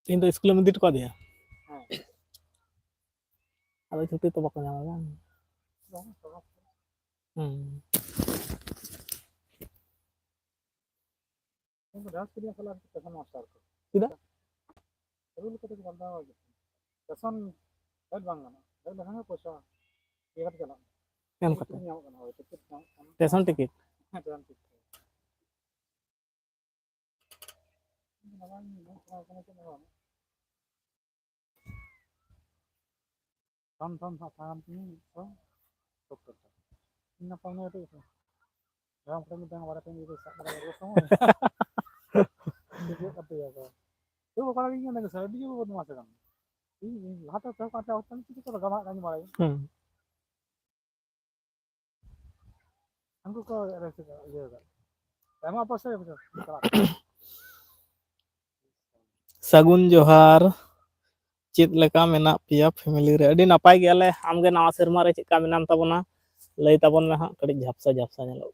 इन तो स्कूल में दिट को दिया अब छुट्टी तो बाको नामा बांग डांस के लिए फला कैसा मास्टर को किदा रूल को तो बंदा हो कैसन हेड बांगना हेड लगा पैसा ये चला एम करते टेशन टिकट टेशन टिकट थम सामान की तो डॉक्टर इन पाने तो राम को मिलता हमारा पे ये सब बड़ा रोस हो ये करते जाता तो वो करा कि ना सर्दी को बहुत मास करना ये हाथ तो काटा होता है तो गमा नहीं मारा हमको को ऐसे ये एमा पास है सगुन जोहार चेत लेका मेना पिया फैमिली रे अडी नापाय गेले आमगे नवा सेरमा रे चेका मेनाम ताबोना लई ताबोन में हां कड़ी झापसा झापसा नेलो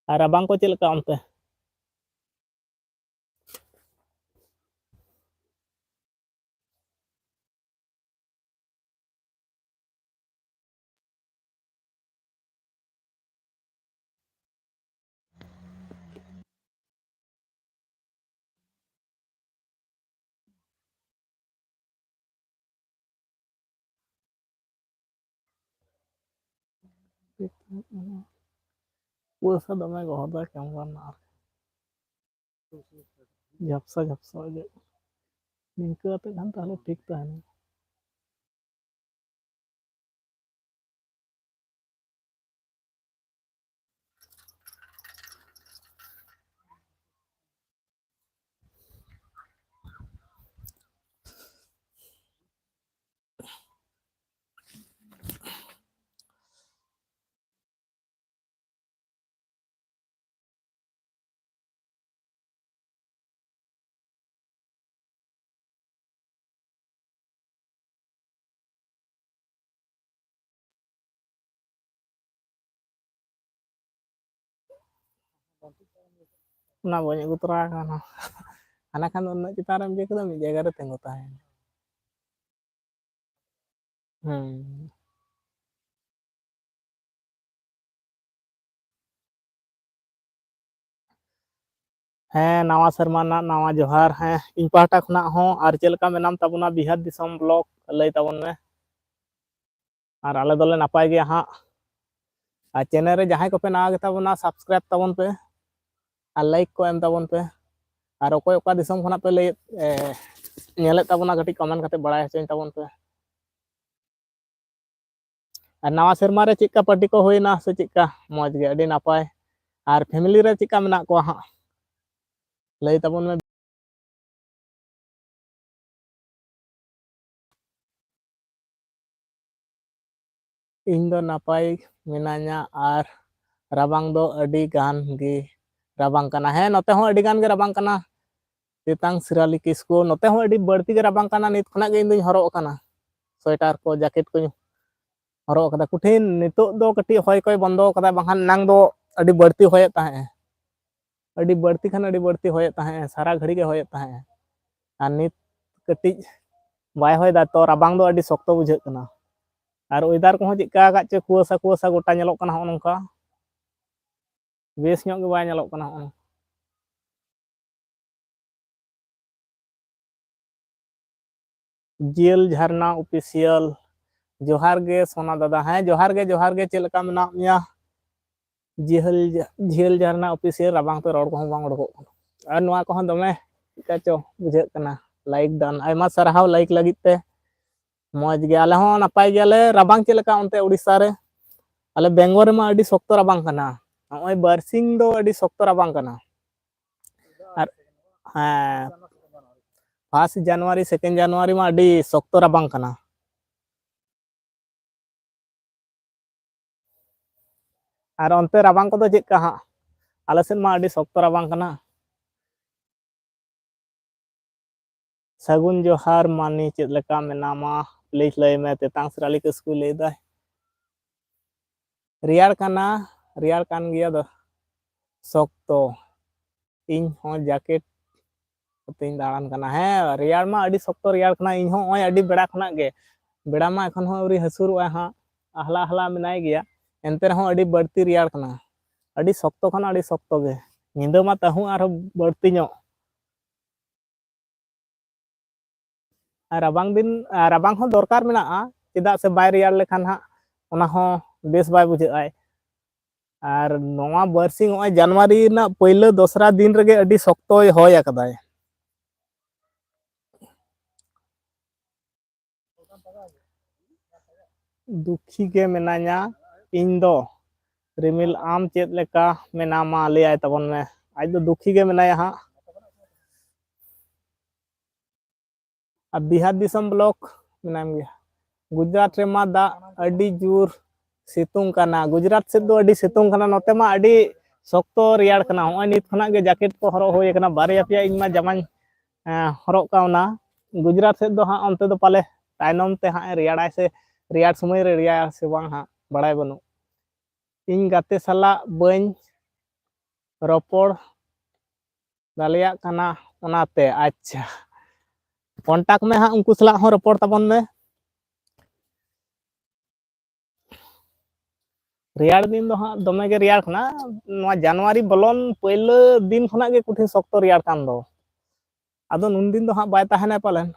आर बांग को चेल का अंते puasa dame gohoda kemuan ar झापसा झापसा जे निंका ते kan tahle ठीक tahane ना banyak utara kan anak kan unak kita ram je kada mi jaga re tengo tahen हैं नवा शर्मा ना नवा जोहार हैं इन पाटा खुना हो आर चेलका मेनाम ताबुना बिहार दिसम ब्लॉक लई ताबुन में आर आले दोले नापाय गया हां आ चैनल रे जहां को पे ना गेता बना सब्सक्राइब ताबुन पे आ लाइक को एम ताबुन पे आर ओकोय ओका दिसम खना पे लई नेले ताबुना गटी कमेंट करते बड़ाय हचें ताबुन पे आर नवा शर्मा रे चिका पार्टी को होइना से चिका मौज गे अडी नापाय आर फैमिली रे चिका मेना को हां लई ताबुन में इन दो नापाय मेना냐 आर राबांग दो अडी गान गे राबांग कना है नते हो अडी गान गे राबांग कना तेतांग सिराली किसको नते हो अडी बड़ती गे राबांग कना नित खना गे इन दुई हरो कना स्वेटर को जैकेट को हरो कदा कुठिन नितो दो कटी होय कोय बंदो कदा बांखान नांग दो अडी बड़ती होय ताहे अडी बड़ती खान अडी बड़ती होय ताहे सारा घड़ी के होय ताहे आ नित कटी बाय होय दा तो राबांग दो अडी सख्तो बुझे कना आर वेदर को चिका का चे कुआसा कुआसा गोटा नेलोक कना हो नोंका बेस ᱧᱚᱜ गे बाय नेलोक कना हो जेल झरना ऑफिशियल जोहार गे सोना दादा है जोहार गे चेलका मेना मिया झेल झरना ऑफिशियल राबांग पे रोड को बांग उडको और नवा को दमे का चो बुझे कना लाइक डन आयमा सरहाव लाइक लगित ते मौज गे आले हो नापाय गेले राबांग चेलका उनते उड़ीसा रे आले बेंगोर मा अडी सख्तो राबांग कना ओय बरसिंग दो अडी सख्तो राबांग कना और हां 1 जनवरी 2 जनवरी मा अडी सख्तो राबांग कना और अंते राबांग को तो चेक का हां आले सेन मा अडी सख्तो राबांग कना सगुन जोहार मानी चेत लेका मेनामा प्लीज लय में तेतांग सिराली के स्कूल लेदा रियार कान गया दो शक्तो इन हो जैकेट तीन दाड़ान कना है रेयार मा अडी शक्तो रेयार कना इन हो ओय अडी बेड़ा खना गे बेड़ा मा एखन हो अवरी हसुरुआ हा आहला आहला मेनाय गया एनते रहो अडी बड़ती रेयार कना अडी शक्तो खना अडी शक्तो गे निंदा मा ताहू आरो बड़ती नो राबांग दिन राबांग हो दरकार मेना चेदा से बाय रेयार लेखान हा ओना हो बेस बाय बुझाय और नवा बरसिंग ओय जनवरी ना पहले दोसरा दिन रगे अडी शक्तोय होय आकदाय दुखी के मेना냐 इन दो रिमिल आम चेत लेका मेनामा लेआय तबन में आज दो दुखी के मेनाया हा अब बिहार दिसम ब्लॉक मेनाम गया गुजरात रे मा दा अडी जोर सितुंग काना गुजरात से दो अडी सितुंग काना नोते मा अडी शक्तो रेयार काना होय नित खना गे जैकेट को हरो होय काना बारिया पिया इन मा जमाኝ हरो कावना गुजरात से दो हा अंते दो पाले तायनम ते हा रेयाड़ाय से रेयाड़ समय रे रेयाड़ से बांग हा बड़ाय बनु इन गाते साला बñ रोपड़ दालिया काना ओनाते अच्छा कॉन्टैक्ट में हा उनको सला हो रोपड़ तबन में रेयाड़ दिन दो हाँ दमे गे रेयाड़ खना नवा जनवरी बलन पहले दिन खना गे कुठी शक्तो रेयाड़ कान दो आदो नुन दिन दो हाँ बाय ताहना पालन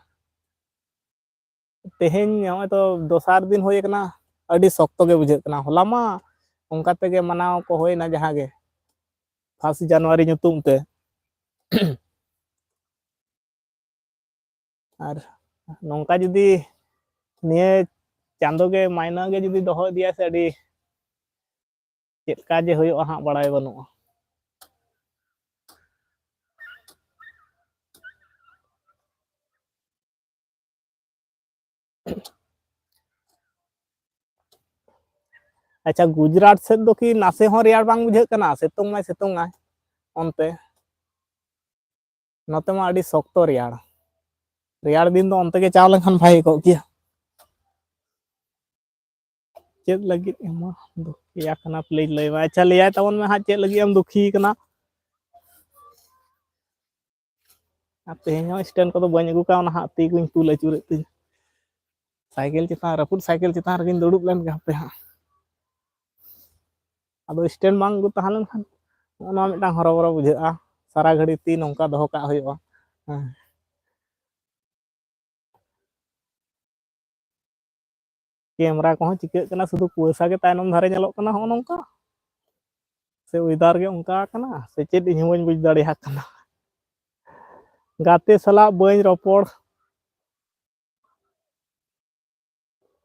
तेहेन होय तो दोसार दिन होय कना अडी शक्तो गे बुझे कना होला मा उनका तेगे मनाव को होय ना जहां गे 1 जनवरी nyutum ते और नोंका जुदी निये चांदो गे मायना गे जुदी दोहो दिया से अडी चेका जे होयो हाँ बड़ाय बनु अच्छा गुजरात से दो कि नासे हो रेयाड़ बांग बुझे कना सितुंग मा सितुंग आय ओनते नोते मा अडी शक्तो रेयाड़ रेयाड़ दिन दो ओनते गे चाव लेखान भाई को किया चेत लगी एमा दुखिया कना प्लीज लैवा अच्छा लेया तवन में हा चेत लगी हम दुखी कना तेहेन स्टैंड को तो बñ अगु का हा ती को तुल अचुरे ती साइकिल चिता रपुट साइकिल चिता रगिन दुड़ुब लेन गपे हा आदो स्टैंड बांग गु तहालन खान ओना मिटांग हरबरो बुझा सारा घड़ी ती नोंका दोहो का होयो कैमरा को चिके कना सुदु कुसा के तायनम धारे नेलोक कना हो नोंका से वेदार गे उनका कना से चेत इन होñ बुझ दाड़िया कना गाते सला बñ रोपड़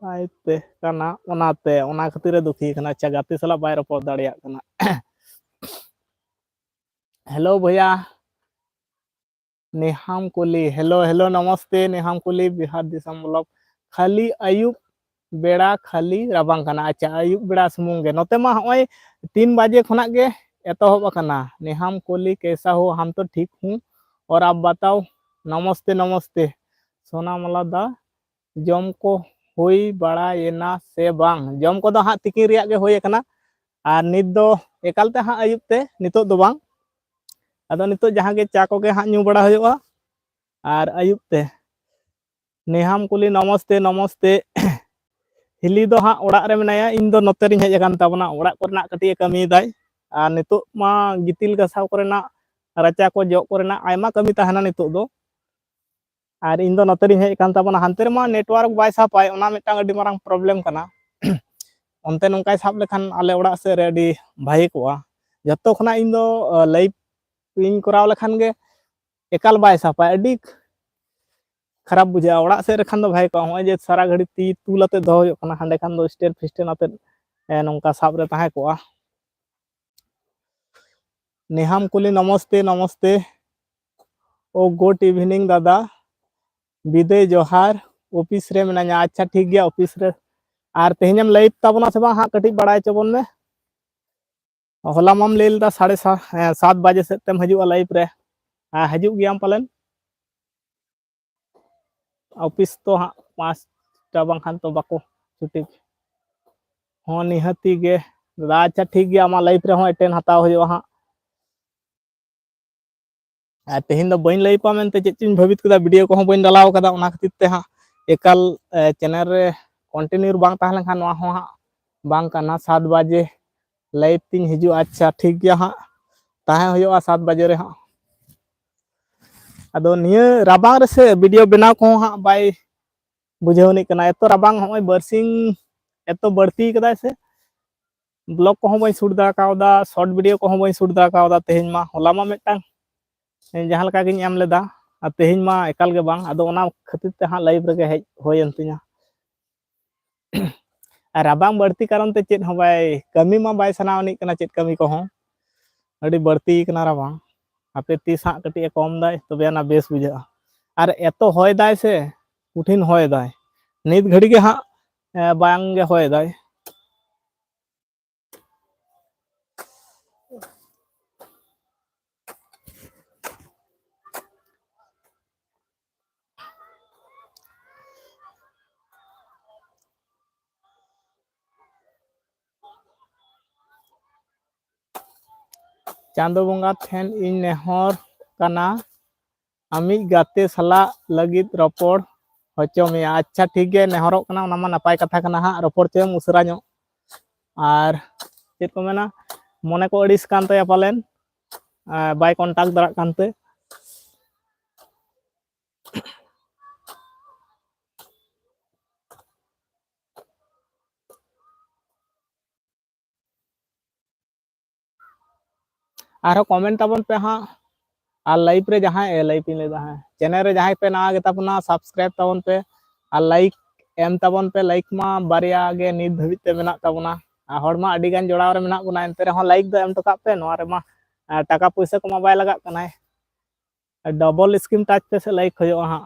आयते कना ओनाते ओना खातिर दुखी कना अच्छा गाते सला बाय रोपड़ दाड़िया कना हेलो भैया नेहाम कुली हेलो हेलो नमस्ते नेहाम कुली बिहार दिसम ब्लॉक खाली आयुब बेड़ा खाली राबांग कना अच्छा आयुब बेड़ा सुमुंग गे नोते मा होय 3 बजे खना गे एतोहब कना नेहाम कुली कैसा हो हम तो ठीक हूँ और आप बताओ नमस्ते नमस्ते सोना मला दा जम को हुई बड़ा येना से बांग जम को दो हाँ तिकिन रिया गे होय कना और नित दो एकालते हाँ आयुब ते नितो दो बांग आदो नितो जहां गे चा को गे हाँ न्यू बड़ा होयोगा और आयुब ते नेहाम कुली नमस्ते नमस्ते हिली दो हाँ ओड़ा रे मेनाया इन दो नोते रिन हेज अकान ताबना ओड़ा कोरना कटी कमी दाय और नितो मा गितिल गसाव कोरेना राचा को जो कोरेना आयमा कमी ताहना नितो दो और इन दो नोते रिन हेज अकान ताबना हानते रे मा नेटवर्क बाय सापाय ओना मिटांग अडी मारांग प्रॉब्लम कना ओनते नोंकाय साब लेखान आले ओड़ा से रे अडी भाई कोआ जत्तो खना इन दो लाइव इन कराव लेखान गे एकाल बाय सापाय अडी खराब बुझा ओड़ा से रेखान दो भाई को होय जे सारा घड़ी ती तुलते दो होयो कना हांडे खान दो स्टेट फिस्टेन आते नोंका साब रे ताहे कोआ नेहाम कुली नमस्ते नमस्ते ओ गुड इवनिंग दादा विदय जोहार ऑफिस रे मेना냐 अच्छा ठीक गया ऑफिस रे और तेहनम लाइव ताबना से बा हाँ कटी बड़ाय चबन में होला माम लेलदा 7:30 बजे से तेम हजुआ लाइव रे हजु गयाम पालन ऑफिस तो हाँ 5टा बांखान तो बाको छुट्टी हाँ निहती गे दादा अच्छा ठीक गया आमा लाइव रे हाँ अटेंड हताव होयो हाँ तेहन दो बइन लई पा मेनते चेक चिन भावित कदा वीडियो को बइन डालाव कदा ओना खातिर ते हाँ एकाल चैनल रे कंटिन्यू बांग ताहले खान नोआ हो हाँ बांग काना 7 बजे लाइव तीन हिजू। अच्छा ठीक गया हाँ ताहे होयोआ 7 बजे रे हाँ अदो निये राबांग रे से वीडियो बनाव को हाँ बाय बुझेवनी कना एतो राबांग होय बरसिंग एतो बढ़ती कदा से ब्लॉग को बई शूट दा कावदा शॉर्ट वीडियो को बई शूट दा कावदा तेहन मा होला मा मेटांग जहाँ लका गिन एम लेदा तेहन मा एकाल गे बांग अदो ओना खातिर ते हाँ लाइव रे हेज होयन तिना राबांग बढ़ती कारण ते चेत हो बाय कमी मा बाय सनावनी कना चेत कमी को हो अड़ी बढ़ती कना राबांग आपे तीस हाँ कटी कम दाय तबे ना बेस बुझा और एतो होय दाय से कठिन होय दाय नित घड़ी के हाँ बांग गे होय दाय चांदो बंगा ठेन इन नेहर कना आमी गाते सला लगित रपड़ होचो मिया। अच्छा ठीक है नेहरों कना ओना मा नपाय कथा कना हाँ रपड़ चेम उसरा नो और चेत को मेना मने को अड़िस कान तया पालेन बाय कॉन्टैक्ट दरा कानते आरो कमेंट ताबन पे हाँ और लाइव रे जहाँ लाइव इन लेदा है चैनल रे जहाँ पे नवा गेता पना सब्सक्राइब ताबन पे और लाइक एम ताबन पे लाइक मा बारिया गे नित धाबित ते मेना ताबना हर मा अडी गान जोड़ाव रे मेना बुना एनते रे लाइक दो एम टका पे नवा रे मा टाका पैसा को मा बाय लगा कना डबल स्क्रीन टच पे से लाइक होयो हाँ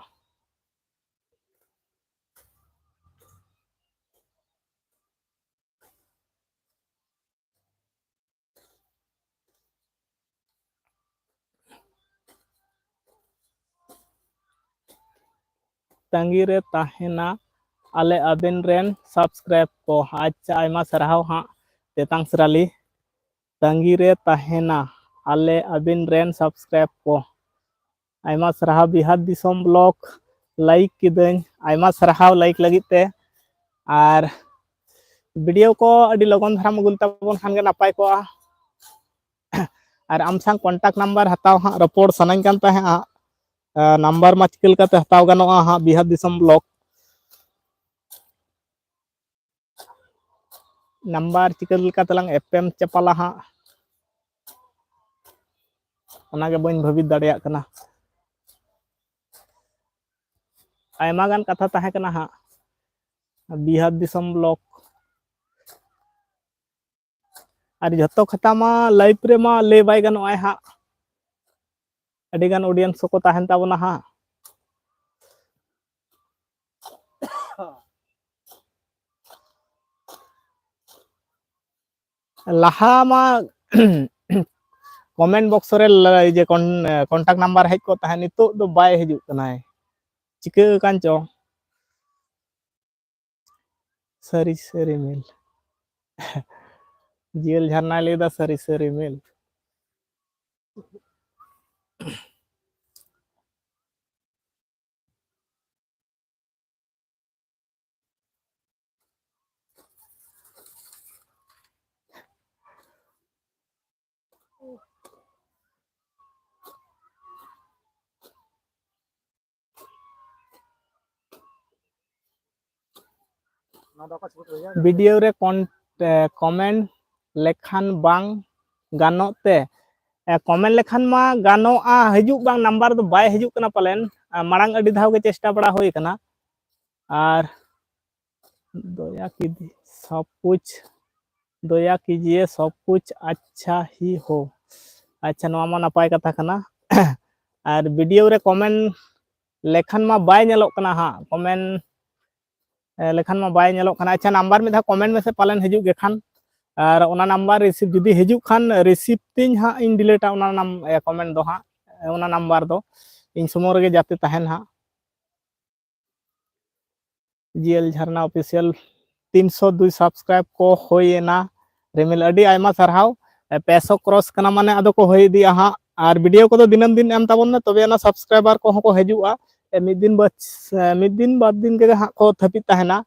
तंगी रे ताहेना आले अबिन रेन सब्सक्राइब को। अच्छा आयमा सरहाव हाँ तेतांग सराली तंगी रे ताहेना आले अबिन रेन सब्सक्राइब को आयमा सरहाव बिहार दिसोम ब्लॉग लाइक किदन आयमा सरहाव लाइक लगित ते और वीडियो को अडी लगन धराम अगुल ताबन खान गे नापाय को और आम संग कॉन्टैक्ट नंबर हताव हाँ रपोड़ सनाइन कान ताहे हाँ नंबर मा चिकल काते हताव गानोआ हाँ बिहार दिसोम ब्लॉग नंबर चिकल कातलांग एफएम चपाला हाँ ओनागे बइन भाबित दाड़िया कना आयमा गान कथा ताहे कना हाँ बिहार दिसोम ब्लॉग और जतो खता मा लाइव रे मा ले बाय गानोआ हाँ अडी गान ऑडियंस को ताहेन ताबना हाँ लाहा मा कमेंट बॉक्स रे जे कॉन्टैक्ट नंबर हेज को ताहे नितो दो बाय हिजुक कनाय चिका कान चो सरी सरी मिल जियल झरना लेदा सरी सरी मिल वीडियो रे कमेंट लेखान बांग गानो ते कमेंट लेखान मा गानो हिजुक बांग नंबर दो बाय हिजुक कना पालेन मांग अडी धाव के चेष्टा बड़ा होई कना और दया कीजिए सब कुछ दया कीजिए सब कुछ अच्छा ही हो। अच्छा नवा मा नपाय कथा कना और वीडियो रे कमेंट लेखान मा बाय नेलोक कना हाँ कमेंट लेखान मा बाय नेलोक कना। अच्छा नंबर में धा कमेंट में से पालन हिजुक गे खान और ओना नंबर रिसीव जुदी हिजुक खान रिसीव तीन हाँ इन डिलीटा ओना नाम कमेंट दो हाँ ओना नंबर दो इन सुमो रे जाते तहन हाँ जीएल झरना ऑफिशियल 302 सब्सक्राइब को होइना रिमिल अडी आयमा सरहाव पैसो क्रॉस कना माने अदो को होई दिया हाँ ᱟᱨ ᱵᱷᱤᱰᱤᱭᱳ ᱠᱚᱫᱚ ᱫᱤᱱᱟᱹᱢ ᱫᱤᱱ ᱮᱢ ᱛᱟᱵᱚᱱ ᱢᱮ, ᱛᱚᱵᱮ ᱚᱱᱟ ᱥᱟᱵᱥᱠᱨᱟইᱵᱟᱨ ᱠᱚᱦᱚᱸ ᱠᱚ ᱦᱤᱡᱩᱜᱼᱟ, ᱢᱤᱫ ᱫᱤᱱ ᱵᱟᱨ ᱫᱤन ᱜᱮ ᱦᱟᱸᱜ ᱠᱚ ᱛᱷᱟᱯᱤᱫ ᱛᱟᱦᱮᱱᱟ,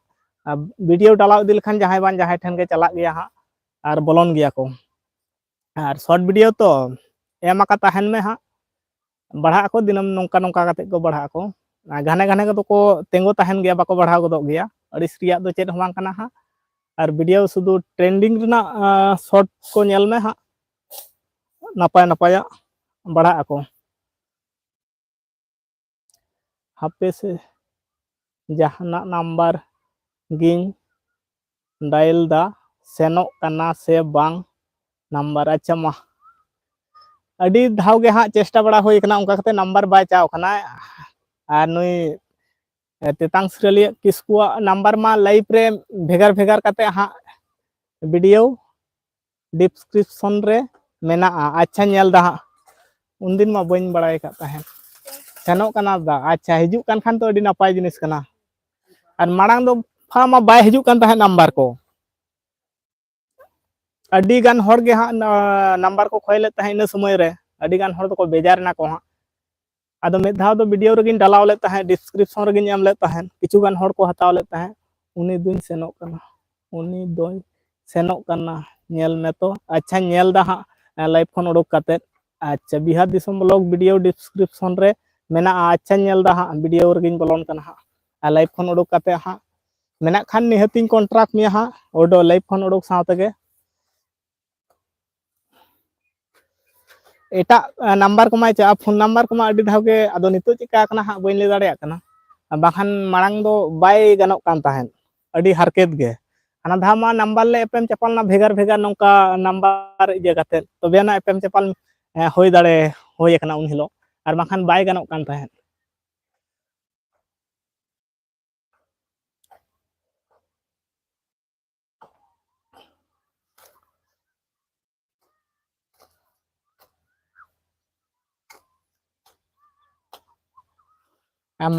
ᱵᱷᱤᱰᱤᱭᱳ ᱰᱟᱞᱟᱣ ᱤᱫᱤ ᱞᱮᱠᱷᱟᱱ ᱡᱟᱦᱟᱸᱭ ᱵᱟᱝ ᱡᱟᱦᱟᱸᱭ ᱴᱷᱮᱱ ᱜᱮ ᱪᱟᱞᱟᱜ ᱜᱮᱭᱟ ᱦᱟᱸᱜ ᱟᱨ ᱵᱚᱞᱚᱱ ᱜᱮᱭᱟ ᱠᱚ, ᱟᱨ ᱥᱚᱨᱴ ᱵᱷᱤᱰᱤᱭᱳ ᱛᱚ ᱮᱢ ᱟᱠᱟ ᱛᱟᱦᱮᱱ ᱢᱮ ᱦᱟᱸᱜ, ᱵᱟᱲᱦᱟᱜ ᱟᱠᱚ ᱫᱤᱱᱟᱹᱢ ᱱᱚᱝᱠᱟ ᱱᱚᱝᱠᱟ ᱠᱟᱛᱮ ᱠᱚ ᱵᱟᱲᱦᱟᱜ ᱟᱠᱚ, ᱜᱷᱟᱱᱮ ᱜᱷᱟᱱᱮ ᱠᱚᱫᱚ ᱠᱚ ᱛᱤᱸᱜᱩ ᱛᱟᱦᱮᱱ ᱜᱮᱭᱟ, ᱵᱟᱠᱚ ᱵᱟᱲᱦᱟᱣ ᱜᱚᱫᱚᱜ ᱜᱮᱭᱟ, ᱟᱹᱲᱤᱥ ᱨᱮᱭᱟᱜ ᱫᱚ ᱪᱮᱫ ᱦᱚᱸ ᱵᱟᱝ ᱠᱟᱱᱟ ᱦᱟᱸᱜ, ᱟᱨ ᱵᱷᱤᱰᱤᱭᱳ ᱥᱩᱫᱷᱩ ᱴᱨᱮন্ডিং ᱨᱮᱱᱟᱜ ᱥᱚᱨᱴ ᱠᱚ ᱧᱮᱞ ᱢᱮ ᱦᱟᱸᱜ, ᱱᱟᱯᱟᱭ ᱱᱟᱯᱟᱭᱟᱜ ᱵᱟᱲᱦᱟᱜ ᱟᱠᱚ᱾ ᱦᱟᱯᱮ ᱥᱮ ᱡᱟᱦᱟᱱᱟᱜ ᱱᱟᱢᱵᱟᱨ ᱜᱤᱧ ᱰᱟᱭᱮᱞ ᱫᱟ, ᱥᱮᱱᱚᱜ ᱠᱟᱱᱟ ᱥᱮ ᱵᱟᱝ ᱱᱟᱢᱵᱟᱨ, ᱟᱪᱪᱷᱟ ᱢᱟ ᱟᱹᱰᱤ ᱫᱷᱟᱣ ᱜᱮ ᱦᱟᱸᱜ ᱪᱮᱥᱴᱟ ᱵᱟᱲᱟ ᱦᱩᱭ ᱠᱟᱱᱟ, ᱚᱱᱠᱟ ᱠᱟᱛᱮ ᱱᱟᱢᱵᱟᱨ ᱵᱟᱭ ᱪᱟᱣ ᱠᱟᱱᱟ, ᱟᱨ ᱱᱩᱭ ᱛᱮᱛᱟᱝ ᱥᱤᱨᱟᱹᱞᱤᱭᱟᱹ ᱠᱤᱥᱠᱩᱣᱟᱜ ᱱᱟᱢᱵᱟᱨ ᱢᱟ ᱞᱟᱭᱤᱵᱷ ᱨᱮ ᱵᱷᱮᱜᱟᱨ ᱵᱷᱮᱜᱟᱨ ᱠᱟᱛᱮ ᱦᱟᱸᱜ ᱵᱷᱤᱰᱤᱭᱳ ᱰᱤᱥᱠᱨᱤᱯᱥᱚᱱ ᱨᱮ ᱢᱮᱱᱟᱜᱼᱟ, ᱟᱪᱪᱷᱟ ᱧᱮᱞ ᱫᱟ ᱦᱟᱸᱜ, ᱩᱱᱫᱤᱱ ᱢᱟ ᱵᱟᱹᱧ ᱵᱟᱲᱟᱭ ᱠᱟᱫ ᱛᱟᱦᱮᱸᱫ, ᱥᱮᱱᱚᱜ ᱠᱟᱱᱟ ᱫᱟ, ᱟᱪᱪᱷᱟ ᱦᱤᱡᱩᱜ ᱠᱟᱱ ᱠᱷᱟᱱ ᱛᱚ ᱟᱹᱰᱤ ᱱᱟᱯᱟᱭ ᱡᱤᱱᱤᱥ ᱠᱟᱱᱟ, ᱟᱨ ᱢᱟᱲᱟᱝ ᱫᱚ ᱢᱟ ᱵᱟᱭ ᱦᱤᱡᱩᱜ ᱠᱟᱱ ᱛᱟᱦᱮᱸᱫ ᱱᱟᱢᱵᱟᱨ ᱠᱚ, ᱟᱹᱰᱤ ᱜᱟᱱ ᱦᱚᱲ ᱜᱮ ᱦᱟᱸᱜ ᱱᱟᱢᱵᱟᱨ ᱠᱚ ᱠᱷᱚᱭ ᱞᱮᱫ ᱛᱟᱦᱮᱸᱫ ᱤᱱᱟᱹ ᱥᱚᱢᱚᱭ ᱨᱮ, ᱟᱹᱰᱤ ᱜᱟᱱ ᱦᱚᱲ ᱫᱚᱠᱚ ᱵᱮᱡᱟᱨ ᱮᱱᱟ ᱠᱚ ᱦᱟᱸᱜ, ᱟᱫᱚ ᱢᱤᱫ ᱫᱷᱟᱣ ᱫᱚ ᱵᱷᱤᱰᱤᱭᱳ ᱨᱮᱜᱮᱧ ᱰᱟᱞᱟᱣ ᱞᱮᱫ ᱛᱟᱦᱮᱸᱫ, ᱰᱤᱥᱠᱨᱤᱯᱥᱚᱱ ᱨᱮᱜᱮᱧ ᱮᱢ ᱞᱮᱫ ᱛᱟᱦᱮᱸᱫ, ᱠᱤᱪᱷᱩ ᱜᱟᱱ ᱦᱚᱲ ᱠᱚ ᱦᱟᱛᱟᱣ ᱞᱮᱫ ᱛᱟᱦᱮᱸᱫ, ᱩᱱᱤ ᱫᱚᱧ ᱥᱮᱱᱚᱜ ᱠᱟᱱᱟ, ᱩᱱᱤ ᱫᱚᱭ ᱥᱮᱱᱚᱜ ᱠᱟᱱᱟ, ᱧᱮᱞ ᱢᱮ ᱛᱚ, ᱟᱪᱪᱷᱟᱧ ᱧᱮᱞ ᱫᱟ ᱦᱟᱸᱜ ᱞᱟᱭᱤᱵᱷ ᱠᱷᱚᱱ ᱩᱰᱩᱠ ᱠᱟᱛᱮᱫ, ᱟᱪᱪᱷᱟ ᱵᱤᱦᱟᱨ ᱫᱤᱥᱚᱢ ᱵᱞᱚᱜ ᱵᱷᱤᱰᱤᱭᱳ ᱰᱤᱥᱠᱨᱤᱯᱥᱚᱱ ᱨᱮ ᱢᱮᱱᱟᱜᱼᱟ, ᱟᱪᱪᱷᱟᱧ ᱧᱮᱞ ᱫᱟ ᱦᱟᱸᱜ, ᱵᱷᱤᱰᱤᱭᱳ ᱨᱮᱜᱮᱧ ᱵᱚᱞᱚᱱ ᱠᱟᱱᱟ ᱦᱟᱸᱜ, ᱟᱨ ᱞᱟᱭᱤᱵᱷ ᱠᱷᱚᱱ ᱩᱰᱩᱠ ᱠᱟᱛᱮ ᱦᱟᱸᱜ ᱢᱮᱱᱟᱜ ᱠᱷᱟᱱ ᱱᱤᱦᱟᱹᱛᱤᱧ ᱠᱚᱱᱴᱨᱟᱠᱴ ᱢᱮᱭᱟ ᱦᱟᱸᱜ, ᱞᱟᱭᱤᱵᱷ ᱠᱷᱚᱱ ᱩᱰᱩᱠ ᱥᱟᱶ ᱛᱮᱜᱮ, ᱮᱴᱟᱜ ᱱᱟᱢᱵᱟᱨ ᱠᱚᱢᱟᱭ ᱪᱟᱜᱼᱟ, ᱯᱷᱳᱱ ᱱᱟᱢᱵᱟᱨ ᱠᱚᱢᱟ ᱟᱹᱰᱤ ᱫᱷᱟᱣ ᱜᱮ, ᱟᱫᱚ ᱱᱤᱛᱚᱜ ᱪᱮᱠᱟ ᱠᱟᱱᱟ ᱦᱟᱸᱜ ᱵᱟᱹᱧ ᱞᱟᱹᱭ ᱫᱟᱲᱮᱭᱟᱜ ᱠᱟᱱᱟ, ᱵᱟᱠᱷᱟᱱ ᱢᱟᱲᱟᱝ ᱫᱚ ᱵᱟᱭ ᱜᱟᱱᱚᱜ ᱠᱟᱱ ᱛᱟᱦᱮᱸᱫ, ᱟᱹᱰᱤ ᱦᱟᱨᱠᱮᱛ ᱜᱮ, ᱦᱟᱱᱟ ᱫᱷᱟᱣ ᱢᱟ ᱱᱟᱢᱵᱟᱨ ᱞᱮ ᱮᱯᱮᱢ ᱪᱟᱯᱟᱞᱱᱟ ᱵᱷᱮᱜᱟᱨ ᱵᱷᱮᱜᱟᱨ, ᱱᱚᱝᱠᱟ ᱱᱟᱢᱵᱟᱨ ᱤᱭᱟᱹ ᱠᱟᱛᱮᱫ, ᱛᱚᱵᱮᱱᱟᱜ ᱮᱯᱮᱢ ᱪᱟᱯᱟᱞ ᱦᱩᱭ ᱟᱠᱟᱱᱟ ᱩᱱ ᱦᱤᱞᱳᱜ, ᱟᱨ ᱵᱟᱝᱠᱷᱟᱱ ᱵᱟᱭ ᱜᱟᱱᱚᱜ ᱠᱟᱱ ᱛᱟᱦᱮᱸᱫ᱾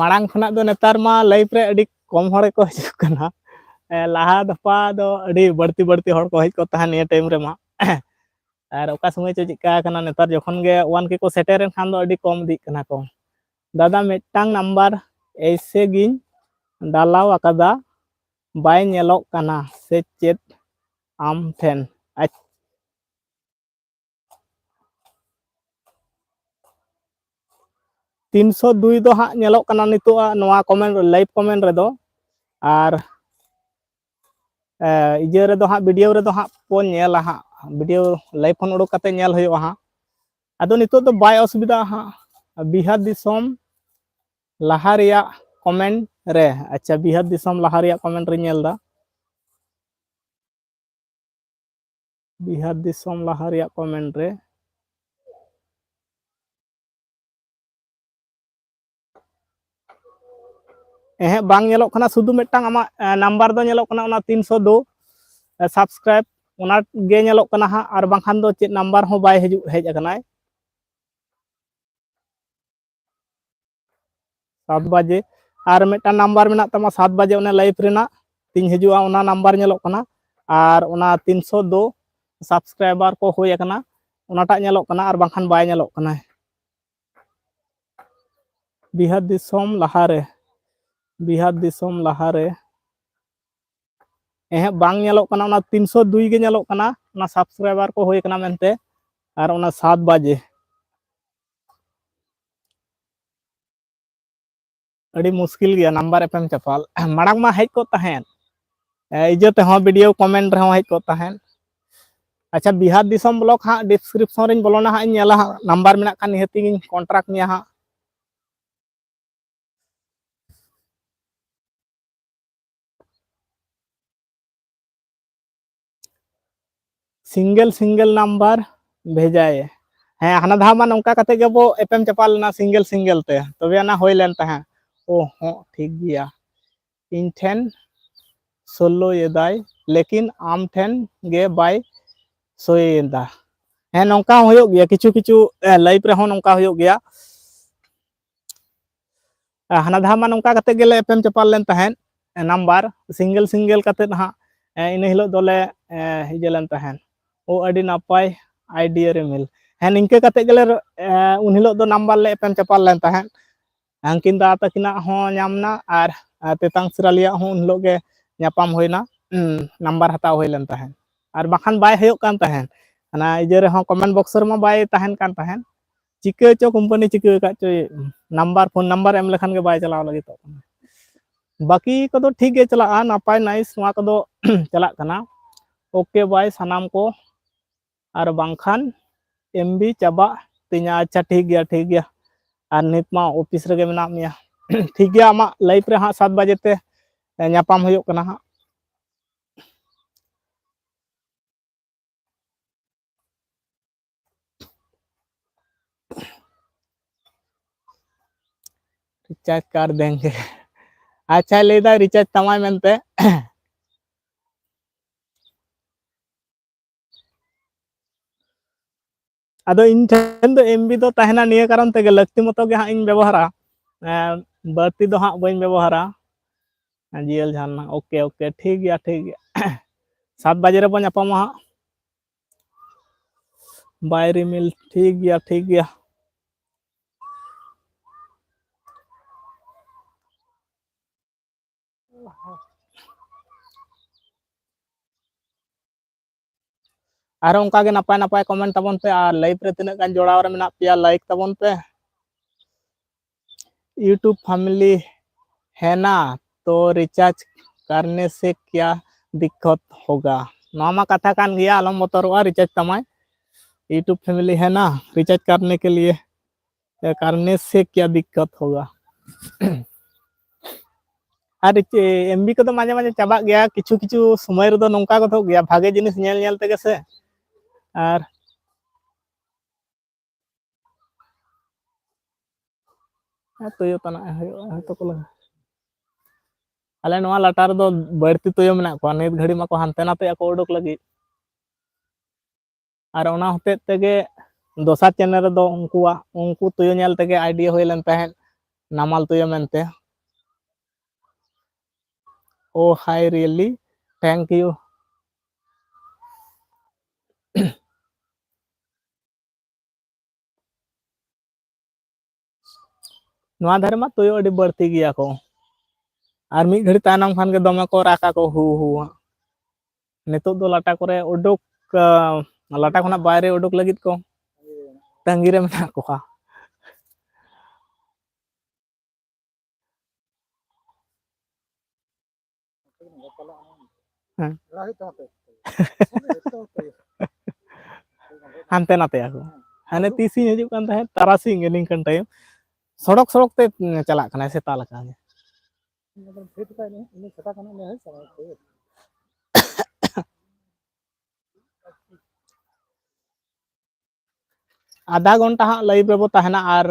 ᱢᱟᱲᱟᱝ ᱠᱷᱚᱱᱟᱜ ᱫᱚ ᱱᱮᱛᱟᱨ ᱢᱟ ᱞᱟᱭᱤᱵᱷ ᱨᱮ ᱟᱹᱰᱤ ᱠᱚᱢ ᱦᱚᱲ ᱜᱮᱠᱚ ᱦᱤᱡᱩᱜ ᱠᱟᱱᱟ, ᱞᱟᱦᱟ ᱫᱚᱯᱷᱟ ᱫᱚ ᱟᱹᱰᱤ ᱵᱟᱹᱲᱛᱤ ᱦᱚᱲ ᱠᱚ ᱦᱮᱡ ᱠᱚᱜ ᱛᱟᱦᱮᱸᱫ ᱱᱤᱭᱟᱹ ᱴᱟᱭᱤᱢ ᱨᱮᱢᱟ, ᱟᱨ ᱚᱠᱟ ᱥᱚᱢᱚᱭ ᱪᱚ ᱪᱮᱫᱠᱟ ᱠᱟᱱᱟ, ᱱᱮᱛᱟᱨ ᱡᱚᱠᱷᱚᱱ ᱜᱮ 1K ᱠᱚ ᱥᱮᱴᱮᱨᱮᱱ ᱠᱷᱟᱱ ᱫᱚ ᱟᱹᱰᱤ ᱠᱚᱢ ᱤᱫᱤᱜ ᱠᱟᱱᱟ ᱠᱚ, ᱫᱟᱫᱟ ᱢᱤᱫᱴᱟᱝ ᱱᱟᱢᱵᱟᱨ ᱮᱭᱥᱮ ᱜᱤᱧ ᱰᱟᱞᱟᱣ ᱟᱠᱟᱫᱟ, ᱵᱟᱭ ᱧᱮᱞᱚᱜ ᱠᱟᱱᱟ ᱥᱮ ᱪᱮᱫ ᱟᱢ ᱴᱷᱮᱱ, 302 ᱫᱚ ᱦᱟᱸᱜ ᱧᱮᱞᱚᱜ ᱠᱟᱱᱟ ᱱᱤᱛᱚᱜᱼᱟᱜ ᱱᱚᱣᱟ ᱠᱚᱢᱮᱱᱴ, ᱞᱟᱭᱤᱵᱷ ᱠᱚᱢᱮᱱᱴ ᱨᱮᱫᱚ, ᱟᱨ ᱤᱭᱟᱹ ᱨᱮᱫᱚ ᱦᱟᱸᱜ, ᱵᱷᱤᱰᱤᱭᱳ ᱨᱮᱫᱚ ᱦᱟᱸᱜ ᱵᱚᱱ ᱧᱮᱞᱟ ᱦᱟᱸᱜ, ᱵᱷᱤᱰᱤᱭᱳ ᱞᱟᱭᱤᱵᱷ ᱠᱷᱚᱱ ᱩᱰᱩᱠ ᱠᱟᱛᱮ ᱧᱮᱞ ᱦᱩᱭᱩᱜᱼᱟ ᱦᱟᱸᱜ, ᱟᱫᱚ ᱱᱤᱛᱚᱜ ᱫᱚ ᱵᱟᱭ ᱚᱥᱩᱵᱤᱫᱟᱜᱼᱟ ᱦᱟᱸᱜ, ᱵᱤᱦᱟᱨ ᱫᱤᱥᱚᱢ ᱞᱟᱦᱟ ᱨᱮᱭᱟᱜ ᱠᱚᱢᱮᱱᱴ ᱨᱮ, ᱟᱪᱪᱷᱟ ᱵᱤᱦᱟᱨ ᱫᱤᱥᱚᱢ ᱞᱟᱦᱟ ᱨᱮᱭᱟᱜ ᱠᱚᱢᱮᱱᱴ ᱨᱤᱧ ᱧᱮᱞ ᱫᱟ, ᱵᱤᱦᱟᱨ ᱫᱤᱥᱚᱢ ᱞᱟᱦᱟ ᱨᱮᱭᱟᱜ ᱠᱚᱢᱮᱱᱴ ᱨᱮ, ᱵᱟᱝ ᱧᱮᱞᱚᱜ ᱠᱟᱱᱟ, ᱥᱩᱫᱷᱩ ᱢᱤᱫᱴᱟᱝ ᱟᱢᱟᱜ ᱱᱟᱢᱵᱟᱨ ᱫᱚ ᱧᱮᱞᱚᱜ ᱠᱟᱱᱟ, ᱚᱱᱟ 302 ᱥᱟᱵᱥᱠᱨᱟᱭᱤᱵ, ᱚᱱᱟ ᱜᱮ ᱧᱮᱞᱚᱜ ᱠᱟᱱᱟ ᱦᱟᱸᱜ, ᱟᱨ ᱵᱟᱝᱠᱷᱟᱱ ᱫᱚ ᱪᱮᱫ ᱱᱟᱢᱵᱟᱨ ᱦᱚᱸ ᱵᱟᱭ ᱦᱮᱡ ᱟᱠᱟᱱᱟᱭ, 7 ᱵᱟᱡᱮ, ᱟᱨ ᱢᱤᱫᱴᱟᱝ ᱱᱟᱢᱵᱟᱨ ᱢᱮᱱᱟᱜ ᱛᱟᱢᱟ 7 ᱵᱟᱡᱮ, ᱚᱱᱟ ᱞᱟᱭᱤᱵᱷ ᱨᱮᱱᱟᱜ ᱛᱤᱧ ᱦᱤᱡᱩᱜᱼᱟ, ᱚᱱᱟ ᱱᱟᱢᱵᱟᱨ ᱧᱮᱞᱚᱜ ᱠᱟᱱᱟ, ᱟᱨ ᱚᱱᱟ 302 ᱥᱟᱵᱥᱠᱨᱟᱭᱵᱟᱨ ᱠᱚ ᱦᱩᱭ ᱟᱠᱟᱱᱟ, ᱚᱱᱟᱴᱟᱜ ᱧᱮᱞᱚᱜ ᱠᱟᱱᱟ, ᱟᱨ ᱵᱟᱝᱠᱷᱟᱱ ᱵᱟᱭ ᱧᱮᱞᱚᱜ ᱠᱟᱱᱟ, ᱵᱤᱦᱟᱨ ᱫᱤᱥᱚᱢ ᱞᱟᱦᱟᱨᱮ, ᱵᱤᱦᱟᱨ ᱫᱤᱥᱚᱢ ᱞᱟᱦᱟᱨᱮ, ᱵᱟᱝ ᱧᱮᱞᱚᱜ ᱠᱟᱱᱟ, ᱚᱱᱟ 302 ᱜᱮ ᱧᱮᱞᱚᱜ ᱠᱟᱱᱟ, ᱚᱱᱟ ᱥᱟᱵᱥᱠᱨᱟᱭᱵᱟᱨ ᱠᱚ ᱦᱩᱭ ᱟᱠᱟᱱᱟ ᱢᱮᱱᱛᱮ, ᱟᱨ ᱚᱱᱟ 7 ᱵᱟᱡᱮ, ᱟᱹᱰᱤ ᱢᱩᱥᱠᱤᱞ ᱜᱮᱭᱟ ᱱᱟᱢᱵᱟᱨ ᱮᱯᱮᱢ ᱪᱟᱯᱟᱞ, ᱢᱟᱲᱟᱝ ᱢᱟ ᱦᱮᱡ ᱠᱚᱜ ᱛᱟᱦᱮᱸᱫ, ᱤᱭᱟᱹ ᱛᱮᱦᱚᱸ ᱵᱷᱤᱰᱤᱭᱳ ᱠᱚᱢᱮᱱᱴ ᱨᱮᱦᱚᱸ ᱦᱮᱡ ᱠᱚᱜ ᱛᱟᱦᱮᱸᱫ, ᱟᱪᱪᱷᱟ ᱵᱤᱦᱟᱨ ᱫᱤᱥᱚᱢ ᱵᱞᱚᱜ ᱦᱟᱸᱜ ᱰᱤᱥᱠᱨᱤᱯᱥᱚᱱ ᱨᱤᱧ ᱵᱚᱞᱚᱱᱟ ᱦᱟᱸᱜ, ᱤᱧ ᱧᱮᱞᱟ ᱦᱟᱸᱜ, ᱱᱟᱢᱵᱟᱨ ᱢᱮᱱᱟᱜ ᱠᱷᱟᱱ ᱱᱤᱦᱟᱹᱛ ᱜᱤᱧ ᱠᱚᱱᱴᱨᱟᱠᱴ ᱢᱮᱭᱟ ᱦᱟᱸᱜ, ᱥᱤᱝᱜᱮᱞ ᱱᱟᱢᱵᱟᱨ ᱵᱷᱮᱡᱟᱭᱮ, ᱦᱟᱱᱟ ᱫᱷᱟᱣ ᱢᱟ ᱱᱚᱝᱠᱟ ᱠᱟᱛᱮ ᱜᱮᱵᱚ ᱮᱯᱮᱢ ᱪᱟᱯᱟᱞ ᱞᱮᱱᱟ, ᱥᱤᱝᱜᱮᱞ ᱛᱮ, ᱛᱚᱵᱮ ᱟᱱᱟ ᱦᱩᱭ ᱞᱮᱱ ᱛᱟᱦᱮᱸᱫ, ᱦᱚᱸ ᱴᱷᱤᱠ ᱜᱮᱭᱟ, ᱤᱧ ᱴᱷᱮᱱ ᱥᱳᱞᱳᱭᱮᱫᱟᱭ, ᱞᱮᱠᱤᱱ ᱟᱢ ᱴᱷᱮᱱ ᱜᱮ ᱵᱟᱭ ᱥᱳᱭᱮᱫᱟ, ᱱᱚᱝᱠᱟ ᱦᱚᱸ ᱦᱩᱭᱩᱜ ᱜᱮᱭᱟ, ᱠᱤᱪᱷᱩ ᱠᱤᱪᱷᱩ ᱞᱟᱭᱤᱵᱷ ᱨᱮᱦᱚᱸ ᱱᱚᱝᱠᱟ ᱦᱩᱭᱩᱜ ᱜᱮᱭᱟ, ᱦᱟᱱᱟ ᱫᱷᱟᱣ ᱢᱟ ᱱᱚᱝᱠᱟ ᱠᱟᱛᱮ ᱜᱮᱞᱮ ᱮᱯᱮᱢ ᱪᱟᱯᱟᱞ ᱞᱮᱱ ᱛᱟᱦᱮᱸᱫ, ᱱᱟᱢᱵᱟᱨ ᱥᱤᱝᱜᱮᱞ ᱠᱟᱛᱮᱫ ᱦᱟᱸᱜ, ᱤᱱᱟᱹ ᱦᱤᱞᱳᱜ ᱫᱚᱞᱮ ᱤᱭᱟᱹ ᱞᱮᱱ ᱛᱟᱦᱮᱸᱫ, ᱟᱹᱰᱤ ᱱᱟᱯᱟᱭ ᱟᱭᱰᱤᱭᱟ ᱨᱤᱢᱤᱞ, ᱦᱮᱸ ᱱᱤᱝᱠᱟᱹ ᱠᱟᱛᱮ ᱜᱮᱞᱮ ᱩᱱ ᱦᱤᱞᱳᱜ ᱫᱚ ᱱᱟᱢᱵᱟᱨ ᱞᱮ ᱮᱯᱮᱢ ᱪᱟᱯᱟᱞ ᱞᱮᱱ ᱛᱟᱦᱮᱸᱫ ᱦᱟᱝᱠᱤᱱ ᱫᱟᱫᱟ ᱛᱟᱹᱠᱤᱱᱟᱜ ᱦᱚᱸ ᱧᱟᱢ ᱱᱟ ᱟᱨ ᱛᱮᱛᱟᱝ ᱥᱤᱨᱟᱹᱞᱤᱭᱟᱜ ᱦᱚᱸ ᱩᱱ ᱦᱤᱞᱳᱜ ᱜᱮ ᱧᱟᱯᱟᱢ ᱦᱩᱭᱱᱟ ᱱᱟᱢᱵᱟᱨ ᱦᱟᱛᱟᱣ ᱦᱩᱭ ᱞᱮᱱ ᱛᱟᱦᱮᱸᱫ ᱟᱨ ᱵᱟᱠᱷᱟᱱ ᱵᱟᱭ ᱦᱩᱭᱩᱜ ᱠᱟᱱ ᱛᱟᱦᱮᱸᱫ ᱚᱱᱟ ᱤᱭᱟᱹ ᱨᱮᱦᱚᱸ ᱠᱚᱢᱮᱱᱴ ᱵᱚᱠᱥ ᱨᱮᱢᱟ ᱵᱟᱭ ᱛᱟᱦᱮᱱ ᱠᱟᱱ ᱛᱟᱦᱮᱸᱫ ᱪᱤᱠᱟᱹ ᱪᱚ ᱠᱳᱢᱯᱟᱱᱤ ᱪᱤᱠᱟᱹ ᱟᱠᱟᱫ ᱪᱚᱭ ᱱᱟᱢᱵᱟर ᱯᱷᱳᱱ ᱱᱟᱢᱵᱟर ᱮᱢ ᱞᱮᱠᱷᱟन ᱜᱮ ᱵᱟᱭ ᱪᱟᱞᱟᱣ ᱞᱟᱹᱜᱤᱫᱚᱜ ᱠᱟᱱᱟ ᱵᱟᱹᱠᱤ ᱠᱚᱫᱚ ᱴᱷᱤᱠ ᱜᱮ ᱪᱟᱞᱟᱜᱼᱟ ᱱᱟᱯᱟᱭ ᱱᱟᱭᱤᱥ ᱱᱚᱣᱟ ᱠᱚᱫᱚ ᱪᱟᱞᱟᱜ ᱠᱟᱱᱟ ओके बाय सानाम को और बांखान एमबी चाबा तिना अच्छा ठीक गया और नित मा ऑफिस रे मेना मिया ठीक गया आमा लाइफ रे हाँ 7 बजे ते ᱧᱟᱯᱟᱢ हुयुग कना हाँ रिचार्ज कर देंगे अच्छा लेदा रिचार्ज तमाय मेनते अदो इन ठेन दो एमबी दो तहना निये कारण ते लक्ति मतो गे हाँ इन व्यवहारा बाती दो हाँ बइन व्यवहारा जियल झारना ओके ओके ठीक गया 7 बजे रे बन ᱧᱟᱯᱟᱢᱟ हाँ बाय रिमिल ठीक गया आरो उनका के नपाय नपाय कमेंट तबन पे और लाइव रे तिना गान जोड़ाव रे मेना पिया लाइक तबन पे यूट्यूब फैमिली है ना तो रिचार्ज करने से क्या दिक्कत होगा नामा कथा कान गया आलम बतरवा रिचार्ज तमाय यूट्यूब फैमिली है ना रिचार्ज करने के लिए करने से क्या दिक्कत होगा और एमबी को तो माजे माजे चाबा गया किछु किछु समय रे दो नोंका को गया भागे जिनिस नेल नेल तेगे से और तुयो तना हयतो को लगा अले नोआ लाटार दो बढ़ती तुयो मेना को नित घड़ी मा को हानते नाते को उडुक लगी और ओना होते तेगे दोसर चैनल रे दो उनको तुयो नेल तेगे आइडिया होय लेन तहन नामाल तुयो मेनते ओ हाय रियली थैंक यू नोआ धरे मा तुयो अडी बढ़ती गया को और मी घड़ी तायनम खान के दमे को राका को हु हु नितो दो लाटा करे उडुक लाटा खना बाहरे उडुक लगित को तंगी रे मेना को हानते नाते को हाने तीसी हजू कान तहे तारासी गेनिंग कान टाइम सड़क सड़क ते चला कना सेता लका आधा घंटा हाँ लाइव रे बो तहना और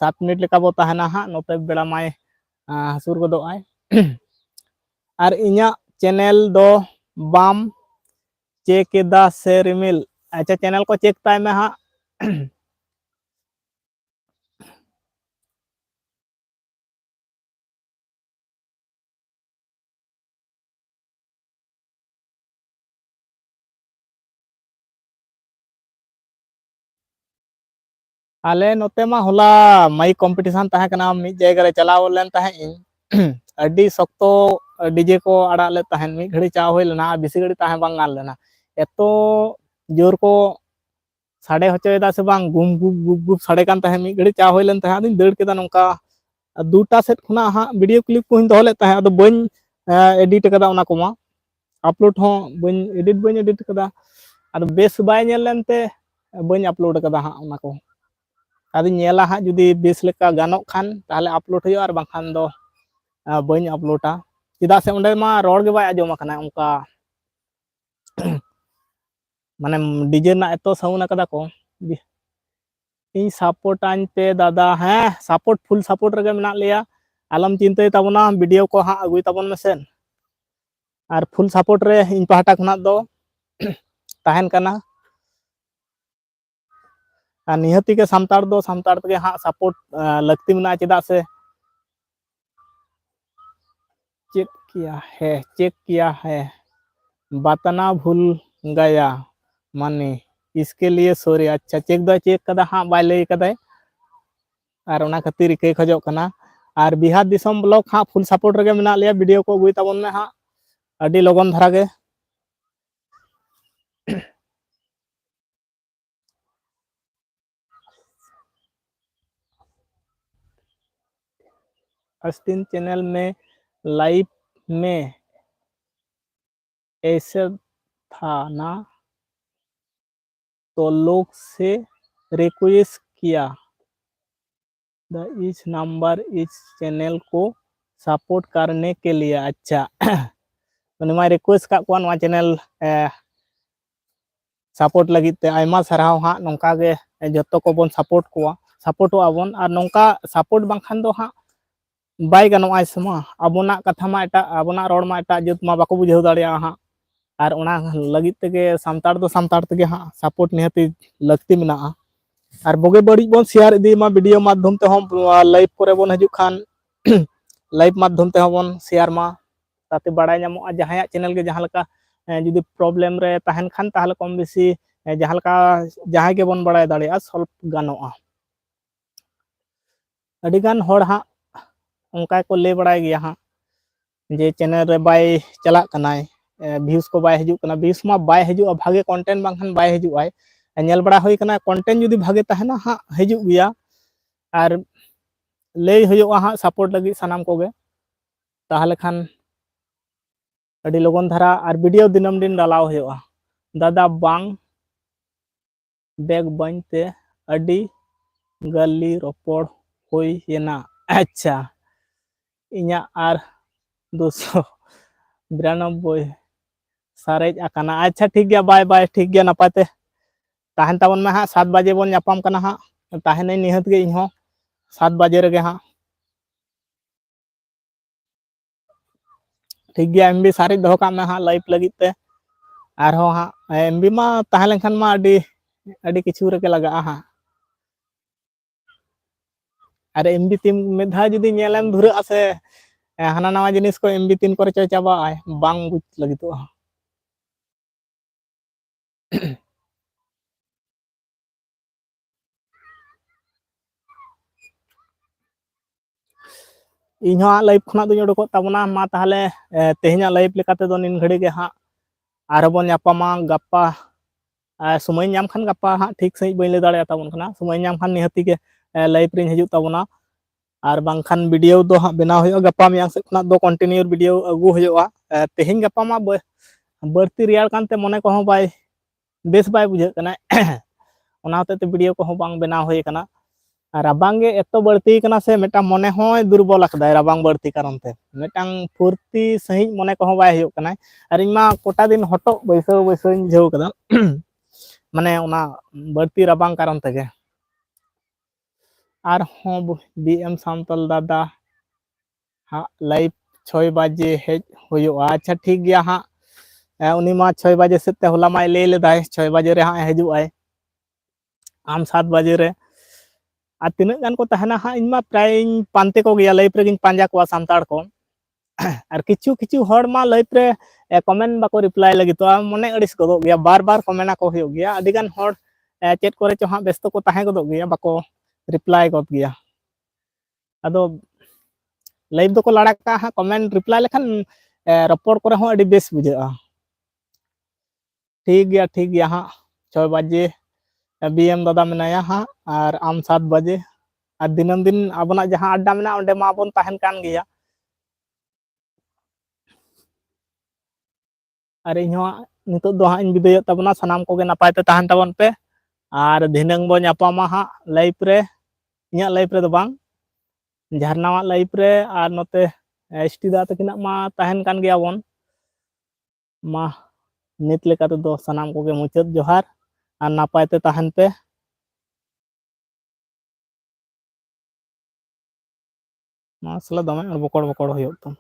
7 मिनट लेका बो तहना हाँ नोते बेड़ा माय हसुर गदो आय और इኛ चैनल दो बाम चेक दा से रिमिल अच्छा चैनल को चेक ताय में हाँ आले नोते मा होला माइक कंपटीशन तहे कना मी जगह रे चलाव लेन तहे इन अड्डी सख्तो डीजे को आड़ा ले तहन मी घड़ी चा होय लेना बिसी घड़ी तहे बांग गान लेना एतो जोर को साड़े हचोयदा से बांग गुम गुम गुप गुप साड़े कान तहे मी घड़ी चा होय लेन तहे आदिन दड़ केदा नोंका दूटा सेट खुना हाँ वीडियो क्लिप को दो ले तहे अदो बन एडिट कदा ओना कोमा अपलोड हो बन एडिट कदा अदो बेस बाय नेल लेनते बन अपलोड कदा हाँ ओना को आदि नेला हाँ जुदी बेस लेका गानोक खान ताहले अपलोड हुयो और बाखान दो बन अपलोडा चेदा से ओंडे मा रोड गे बाय आजोम खाना उनका माने डीजे ना एतो साउंड कदा को इन सपोर्ट आन पे दादा हैं सपोर्ट फुल सपोर्ट रे मेना लिया आलम चिंतय तबना वीडियो को हाँ अगुई तबन मेसेन और फुल सपोर्ट रे इन पहाटा खना दो तहन कना निहती के सामताड़ के हाँ सपोर्ट लगती मेना चेदा से चेक किया है बताना भूल गया माने इसके लिए सॉरी अच्छा चेक दो चेक कदा हाँ बाय लay कदा और ओना खातिर इके खजो कना और बिहार दिसम ब्लॉक हाँ फुल सपोर्ट रगे मेना लिया वीडियो को अगुई ताबन में हाँ अडी लगन धारा गे अस्तिन चैनल में लाइव में ऐसे था ना तो लोग से रिक्वेस्ट किया द इस नंबर इस चैनल को सपोर्ट करने के लिए अच्छा मैं रिक्वेस्ट का कोन चैनल सपोर्ट लगी ते आयमा सराव हाँ नौका गे जतो को बन सपोर्ट को सपोर्टो आबन और नौका सपोर्ट बांखान दो हाँ बाय गानोआ समा आबोना कथा मा एटा आबोना रोड मा एटा जत मा बाको बुझाव दाड़िया हाँ और ओना लगी तेगे सामताड़ दो सामताड़ तेगे हाँ सपोर्ट निहती लगती मेना और बगे बड़ी बन शेयर इदी मा वीडियो माध्यम ते हम लाइव करे बन हजू खान लाइव माध्यम ते बन शेयर मा ताते बड़ाय नामो जहां चैनल के जहां लका जुदी प्रॉब्लम रे तहन खान ताहले कम बेसी जहां लका जहां के बन बड़ाय दाड़िया सॉल्व गानोआ अडी गान होड़ हाँ उनका को ले बड़ाय गया हाँ जे चैनल रे बाय चला कनाय व्यूज को बाय हजू कना व्यूज मा बाय हजू भागे कंटेंट बांखान बाय हजू आय नेल बड़ा होई कना कंटेंट जुदी भागे तहना हाँ हजू गया और ले हुआ हाँ सपोर्ट लगी सनाम को गे ताहले खान अडी लगन धारा और वीडियो दिनम दिन डालाव हुआ दादा बांग बैग बनते अडी गली रोपड़ हुई येना अच्छा इन्या आर 292 सारेज आकाना अच्छा ठीक गया बाय बाय ठीक गया नपाते ताहन ताबन में हाँ 7 बजे बन नापाम कना हाँ ताहन निहत गे इनहो 7 बजे रगे हाँ ठीक गया एमबी सारेज दो का में हाँ लाइव लगी ते और हो हाँ एमबी मा ताहन लेखान मा अडी किछु रगे लगा हाँ और एमबी तीन मेधा जुदी नेलम धुरा से हाना नवा जिनिस को एमबी तीन करे चो चाबा आय बांग बुझ लगी तो इन्हों लाइव खुना दुñ उडको ताबना मा ताहले तेहना लाइव लेकाते दो निन घड़ी के हाँ आरो बन यापामा गप्पा समय नाम खान गप्पा हाँ ठीक सही बइन ले दाड़े ताबन खाना समय नाम खान निहती के लाइव रिन हजू ताबना और बांखान वीडियो दो हाँ बनाव हुआ गप्पा मियां से खुना दो कंटिन्यू वीडियो अगू हुआ तेहन गप्पा मा बढ़ती रियार कानते मने को बाय बेस बाय बुझे कना ओना होते वीडियो को बांग बनाव हुई कना राबांगे एतो बढ़ती कना से मेटा मने होय दुर्बल अकदाय राबांग बढ़ती कारण ते मेटांग फुर्ती सही मने को बाय हुयो कना और इमा कोटा दिन हटो बैसो बैसो झेव कदा माने ओना बढ़ती राबांग कारण तेगे और हो बीएम सामतल दादा हाँ लाइव 6 बजे हेज हुयो अच्छा ठीक गया हाँ उनी मा 6 बजे से ते होला मा ले लेदाय 6 बजे रे हाँ हजू आय आम 7 बजे रे आ तीन गान को तहना हाँ इनमा प्राय पानते को गया लाइव रे पांजा को सामताड़ को और किछु किछु हर मा लाइव रे कमेंट बाको रिप्लाई लगी तो मने अड़िस गदो गया बार बार कमेंट को हो गया अडी गान हर चेट करे चो हाँ व्यस्त को ताहे गदो गया बाको रिप्लाई गद गया अदो लाइव दो को लड़ा का हाँ कमेंट रिप्लाई लेखान रपोड़ करे हो अडी बेस बुझा ठीक गया हाँ 6 बजे बीएम दादा मेनाया हाँ और आम 7 बजे और दिनम दिन आबना जहाँ अड्डा मेना ओंडे मा बन ताहन कान गया और इन्हों नितो दो हाँ विदाय तबना सनाम को नपाय ते ताहन तबन पे और धिनंग बो नापामा हाँ लाइव रे इया लाइव रे दो बांग झरनावा लाइव रे और नोते एसटी दा तकिना मा ताहन कान गया बन मा नित लेका तो सनाम को मुचाद जोहार और नापाय ते ताहन पे मासला दमे और बकड़ बकड़ होयो तुम